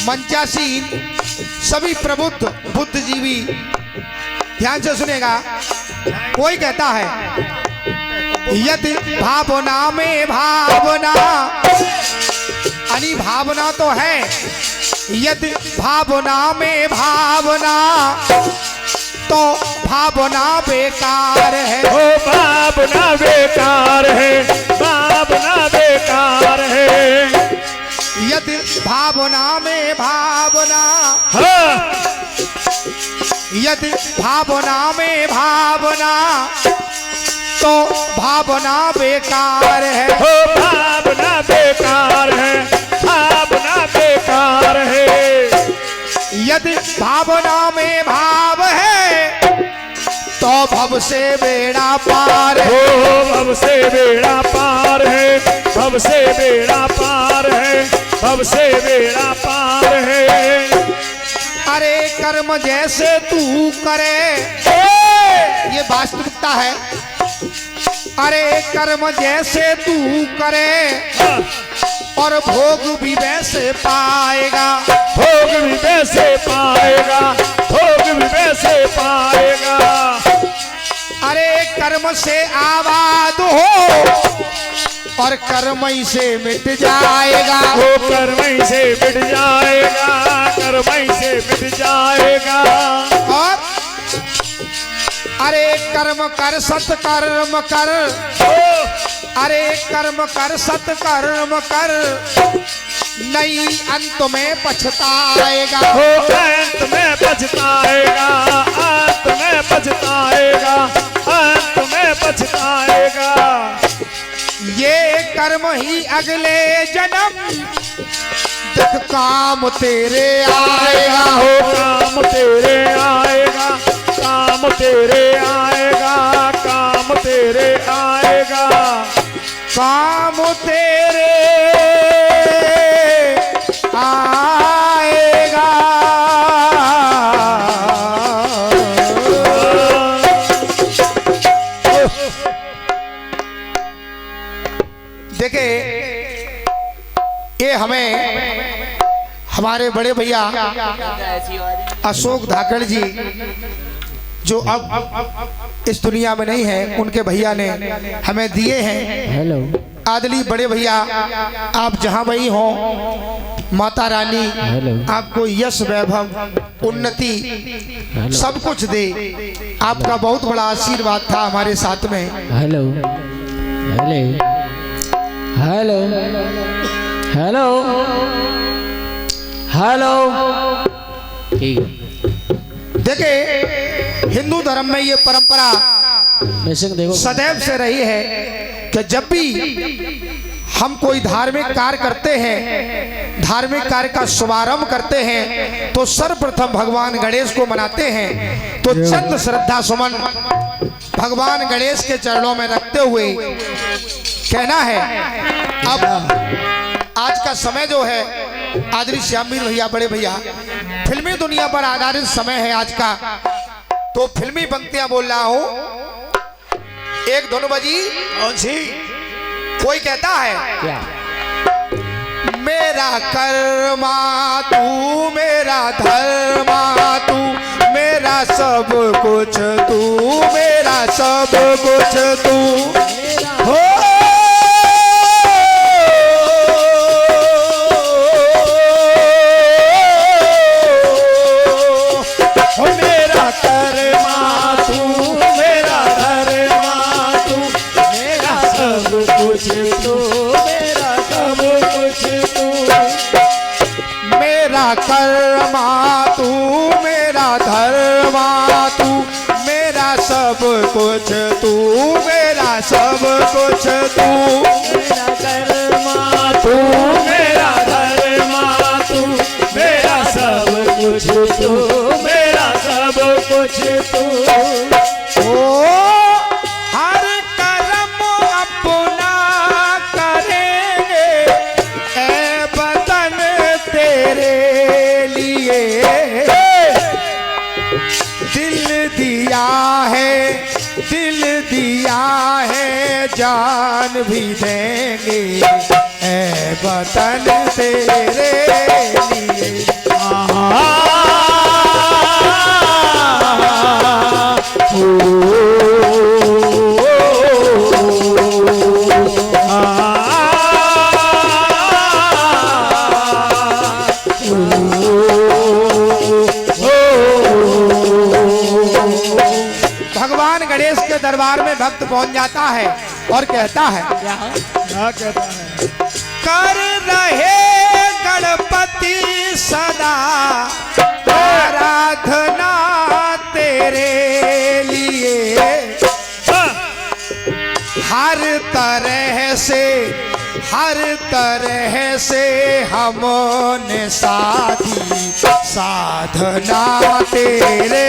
मंचासीन सभी प्रबुद्ध बुद्धिजीवी ध्यान से सुनेगा। कोई कहता है यदि भावना में भावना, यानी भावना तो है, यदि भावना में भावना तो भावना बेकार है। ओ भावना बेकार है, भावना बेकार है। यदि भावना में भावना, हाँ। यदि भावना में भावना तो भावना बेकार है। ओ भावना बेकार है, भावना बेकार है। यदि भावना में भाव है तो भव से बेड़ा पार है। ओ भव से बेड़ा पार है, भव से बेड़ा पार है, भव से बेड़ा पार है। अरे कर्म जैसे तू करे, ये वास्तविकता है। अरे कर्म जैसे तू करे और भोग भी वैसे पाएगा। भोग भी वैसे पाएगा, भोग भी वैसे पाएगा। अरे कर्म से आबाद हो और कर्म ही से मिट जाएगा। वो कर्म ही से मिट जाएगा, कर्म ही से मिट जाएगा। और अरे कर्म कर सत्कर्म कर, अरे कर्म कर सत्कर्म कर, नहीं अंत में पछताएगा। हो अंत में पछताएगा, अंत में पछताएगा, अंत में पछताएगा। ये कर्म ही अगले जन्म तक काम तेरे आएगा। हो काम तेरे आएगा, काम तेरे आएगा, काम तेरे आएगा, काम तेरे आएगा। देखे ये हमें हमारे बड़े भैया अशोक धाकड़ जी जो अब इस दुनिया में नहीं है, उनके भैया ने हमें दिए हैं। हेलो आदली बड़े भैया, आप जहाँ वही हो, माता रानी आपको यश वैभव उन्नति सब कुछ दे। आपका बहुत बड़ा आशीर्वाद था हमारे साथ में। Hello hello hello hello hello ठीक है। देखे हिंदू धर्म में ये परंपरा देखो सदैव से रही है कि जब भी हम कोई धार्मिक कार्य करते हैं, धार्मिक कार्य का शुभारंभ करते हैं, तो सर्वप्रथम भगवान गणेश को मनाते हैं। तो चंद श्रद्धा सुमन भगवान गणेश के चरणों में रखते हुए कहना है। अब आज का समय जो है, आदरणीय श्यामवीर भैया, बड़े भैया, फिल्मी दुनिया पर आधारित समय है आज का, तो फिल्मी पंक्तियां बोल रहा हूं। एक धुन बजी, कौन सी? कोई कहता है क्या मेरा कर्मा तू, मेरा धर्मा तू, मेरा सब कुछ तू, मेरा सब कुछ तू हो। मेरा कर्मा तू, मेरा धर्मा तू, मेरा सब कुछ तू, मेरा सब कुछ तू। मेरा कर्मा तू, मेरा धर्मा तू, मेरा सब कुछ तू, मेरा सब कुछ तू। मेरा कर्मा तू, मेरा धर्मा तू, मेरा सब कुछ तू, मेरा सब कुछ तू। ओ हर कर्म अपना करेंगे ऐ वतन तेरे लिए। दिल दिया है, दिल दिया है, जान भी देंगे ऐ वतन तेरे लिए। भक्त पहुंच जाता है और कहता है, क्या कहता है? कर रहे गणपति सदा आराधना तेरे लिए, हर तरह से हमने साधी साधना तेरे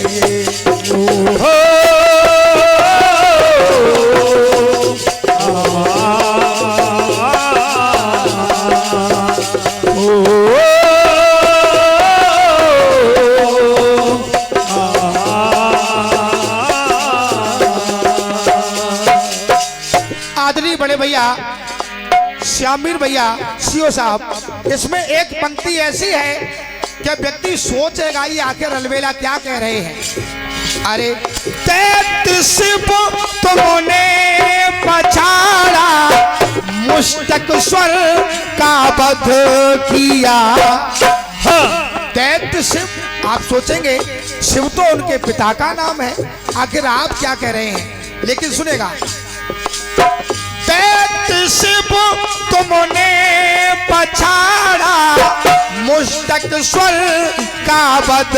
लिए। ओहो आदरणीय बड़े भैया श्यामीर भैया सीओ साहब, इसमें एक पंक्ति ऐसी है कि व्यक्ति सोचेगा ये आखिर अलबेला क्या कह रहे हैं। अरे तैतीस तुमने पछाड़ा, मुस्तक स्वर का वध किया। दैत्य शिव, आप सोचेंगे शिव तो उनके पिता का नाम है, आखिर आप क्या कह रहे हैं? लेकिन सुनेगा, दैत्य शिव तुमने पछाड़ा, मुस्तक स्वर का वध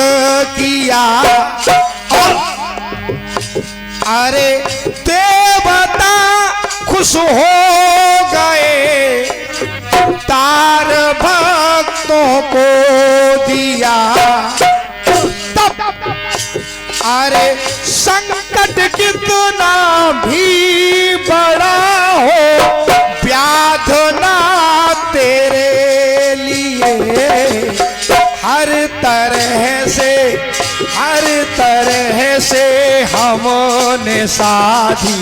किया। अरे देवता खुश हो गए, तार भक्तों को दिया। अरे संकट कितना भी बड़ा हो, व्याधना तेरे लिए, हर तरह से हमने साधी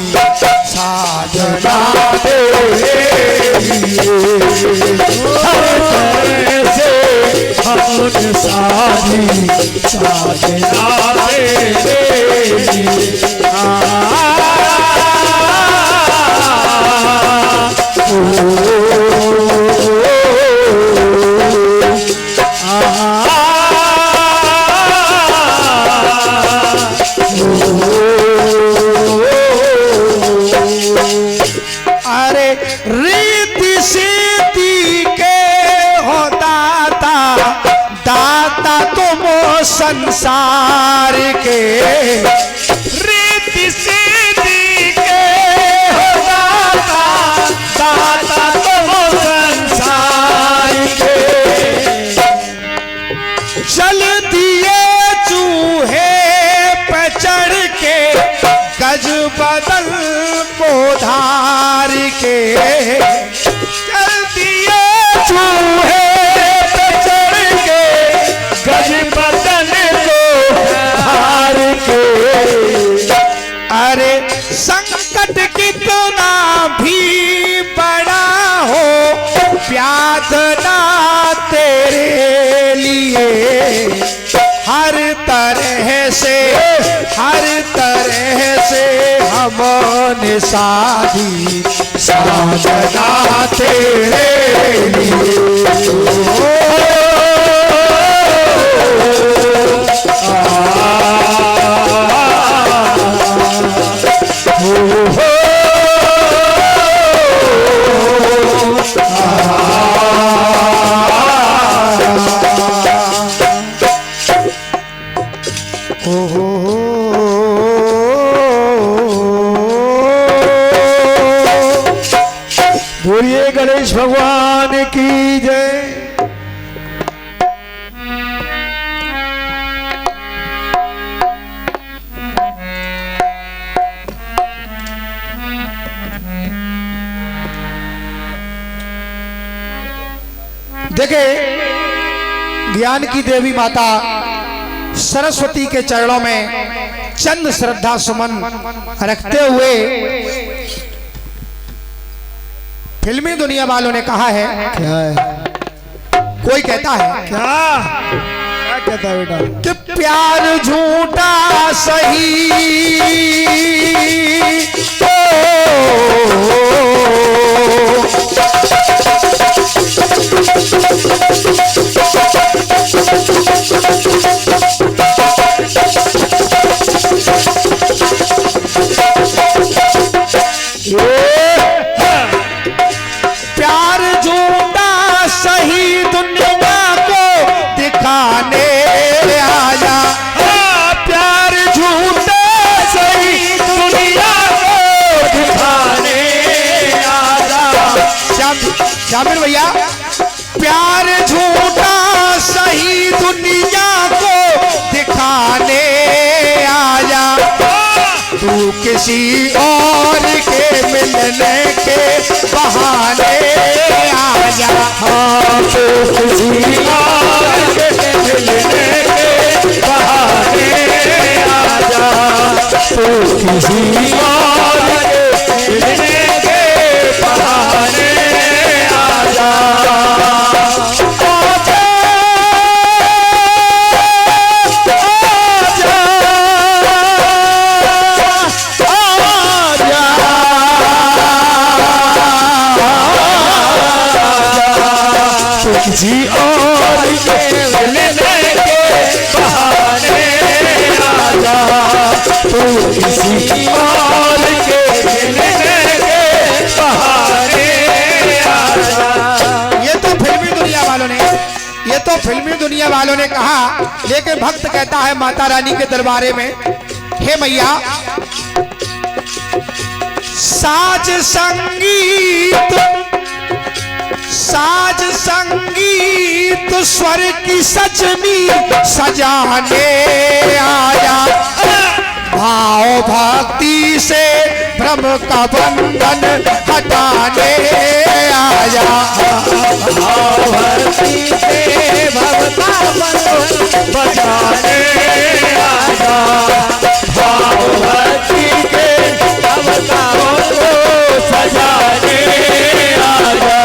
साधना तेरे लिए, हर तरह से हमने साधी साधना तेरे लिए। अरे रीति सीति के हो दाता, दाता तुम संसार के, रीति सीति के हो दाता, दाता तुम संसार के। चल दिए चूहे पे चढ़ के, गज बदल को धार के, चल दिए चूहे पे चढ़ के, गज बदन को धार के। अरे संकट कितना भी बड़ा हो, व्याधना तेरे लिए, हर तरह से हमने साधी साधना तेरे लिए। बोलिए गणेश भगवान की जय। देखे ज्ञान की देवी माता सरस्वती के चरणों में चंद श्रद्धा सुमन रखते हुए फिल्मी दुनिया वालों ने कहा है, क्या है? कोई कहता है क्या कहता है बेटा? कि प्यार झूठा सही प्यार झूठा सही दुनिया को दिखाने आया, तू किसी और के मिलने के बहाने आया। हाँ तो किसी और के मिलने के बहाने आजा, तो किसी और के मिलने के बहाने आजा। किसी और के मिलने के बहाने आजा, तू किसी और के मिलने के बहाने आजा। ये तो फिल्मी दुनिया वालों ने कहा, लेकिन भक्त कहता है माता रानी के दरबारे में, हे मैया साज संगीत स्वर की सजनी सजाने आया, भाव भक्ति से भ्रम का बंधन हटाने आया। भाव भक्ति से भव का बंधन बचाने आजा, भाव भक्ति के भव का बंधन सजाने आजा।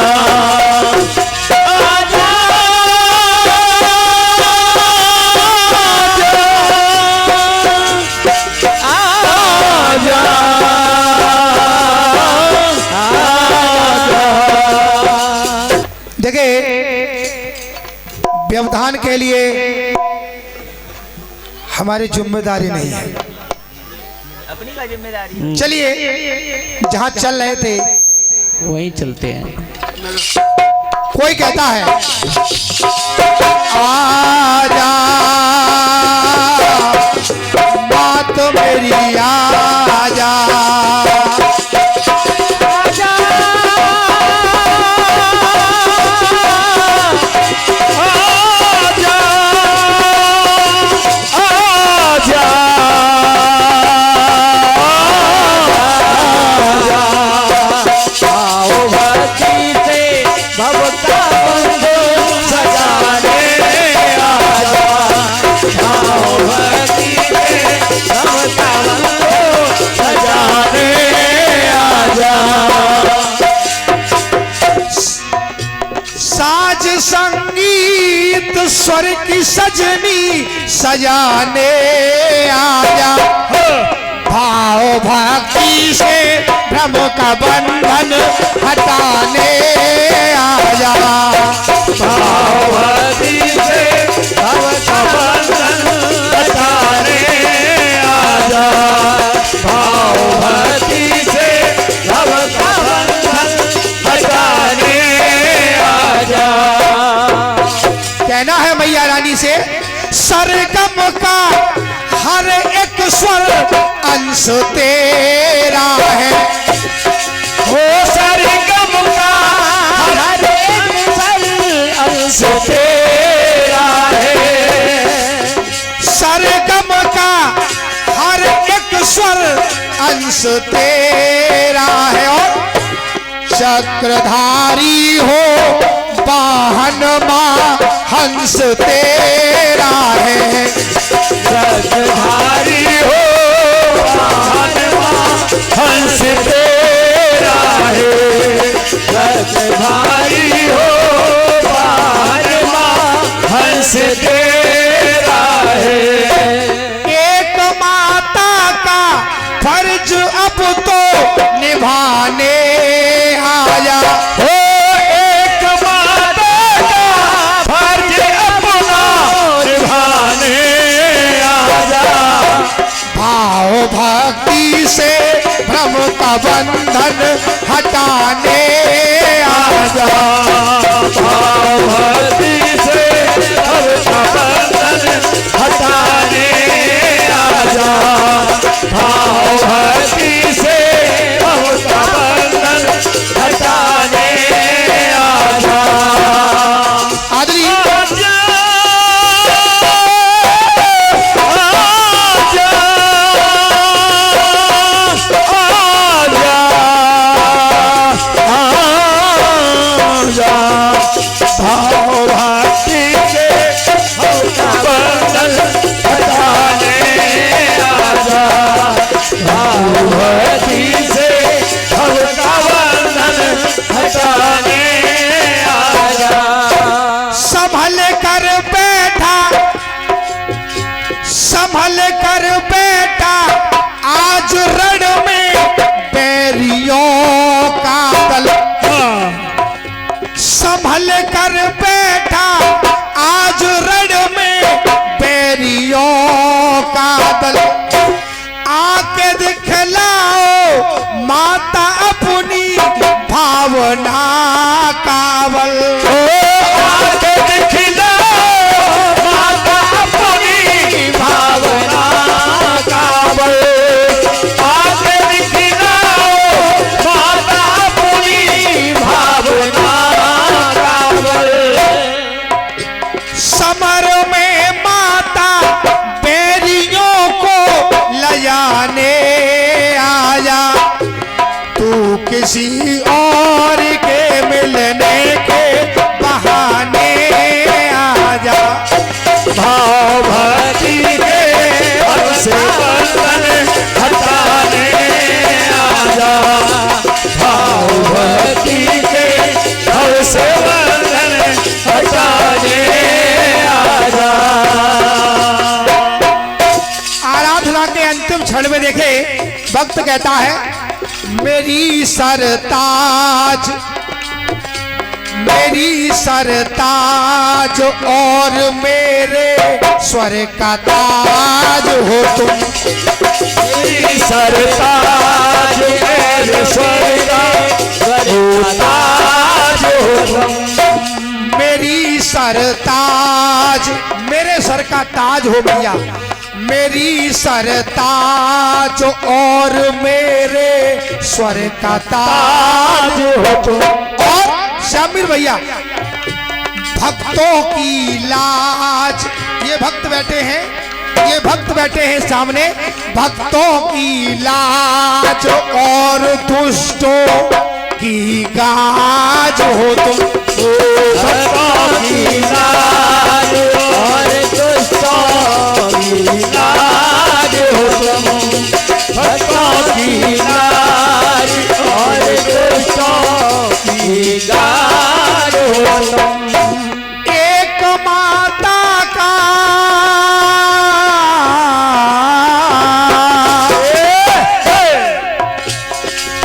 व्यवधान के लिए हमारी जिम्मेदारी नहीं है, अपनी का जिम्मेदारी। चलिए जहां चल रहे थे वहीं चलते हैं। कोई कहता है आजा बात मेरी आजा, संगीत स्वर की सजनी सजाने आया, भाव भक्ति से भ्रम का बंधन हटाने आया, भाव भक्ति से भव का बंधन हटाने आजा, भाव भक्ति से भव का बंधन हटाने आजा। कहना है मैया रानी से, सरगम का हर एक स्वर अंश तेरा है, हो सरगम का हर एक स्वर अंश तेरा है, सरगम का हर एक स्वर अंश तेरा है, और चक्रधारी हो वाहन मां हंस तेरा है, चक्रधारी हो वाहन मां हंस तेरा है, चक्रधारी हो वाहन मां हंस तेरा है। एक माता का फर्ज अब तो निभाने आया, हो एक माता का फर्ज अपना निभाने आजा, भाव भक्ति से भ्रम का बंधन हटाने आजा, भाव भक्ति से भव का बंधन हटाने आजा, भाव भक्ति से भव का बंधन हटाने आजा। कर बैठा, संभल कर बैठा आज रण में बैरियों का दल। संभल कर बैठा आज रण में बैरियों का दल। आके दिखलाओ माता अपनी भावना कावल। आके दिखलाओ माता अपनी भावना कावल। आके दिखलाओ माता अपनी भावना कावल। समर में माता बैरियों को लजाने आया, तू किसी और के मिलने के बहाने आजा। भाव भक्ति के बल से बंधन हटाने आजा। भाव भक्ति के बल से बंधन हटाने आजा। आराधना के अंतिम क्षण में देखे भक्त कहता है, मेरी सरताज, मेरी सरताज और मेरे स्वर का ताज हो तुम। मेरी सरताज मेरे स्वर का ताज हो तुम। मेरी सरताज, मेरे सर का ताज हो भैया। मेरी सरताज और मेरे स्वर का ताज हो तुम। और शामिर भैया, भक्तों की लाज, ये भक्त बैठे हैं, ये भक्त बैठे हैं सामने। भक्तों की लाज और दुष्टों की गाज हो तुम। भक्तों की लाज और दुष्टों की लाज हो तुम। भक्तों की लाज और दुष्टों की लाज हो तुम। एक माता का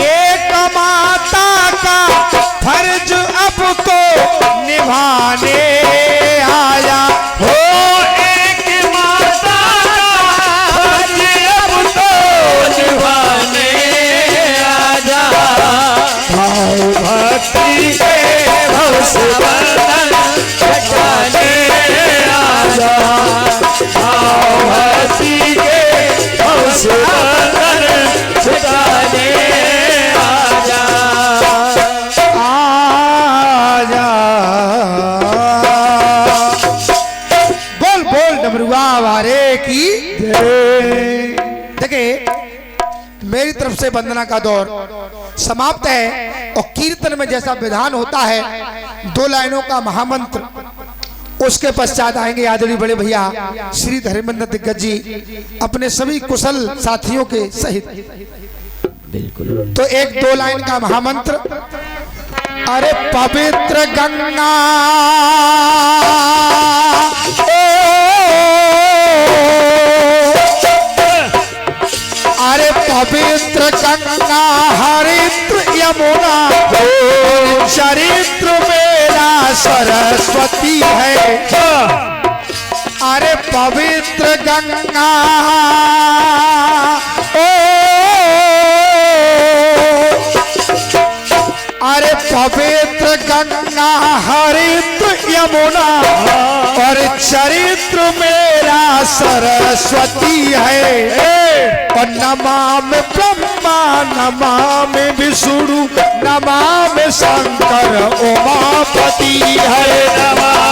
एक माता का फर्ज अब तो निभाने आया हो। एक माता का फर्ज अब तो निभाने आजा। भाव भक्ति के भव से बंधन हटाने आजा। भाव भक्ति के भव से बंधन हटाने आजा। आजा। बोल बोल डमरुआ वारे की जय। देखिए, मेरी तरफ से वंदना का दौर समाप्त है। और कीर्तन में जैसा विधान होता है, 2 लाइनों का महामंत्र, उसके पश्चात आएंगे आदरणीय बड़े भैया श्री धर्मेंद्र दिग्गज जी अपने सभी कुशल साथियों के सहित। बिल्कुल। तो 1-2 लाइन का महामंत्र। अरे पवित्र गंगा अरे पवित्र गंगा हरिद्र यमुना चरित्र मेरा सरस्वती है। अरे पवित्र गंगा अरे पवित्र गंगा हरिद्र यमुना और चरित्र मेरा सरस्वती है। और नमामि ब्रह्मा नमामि विष्णु नमामि शंकर उमापति है। नमः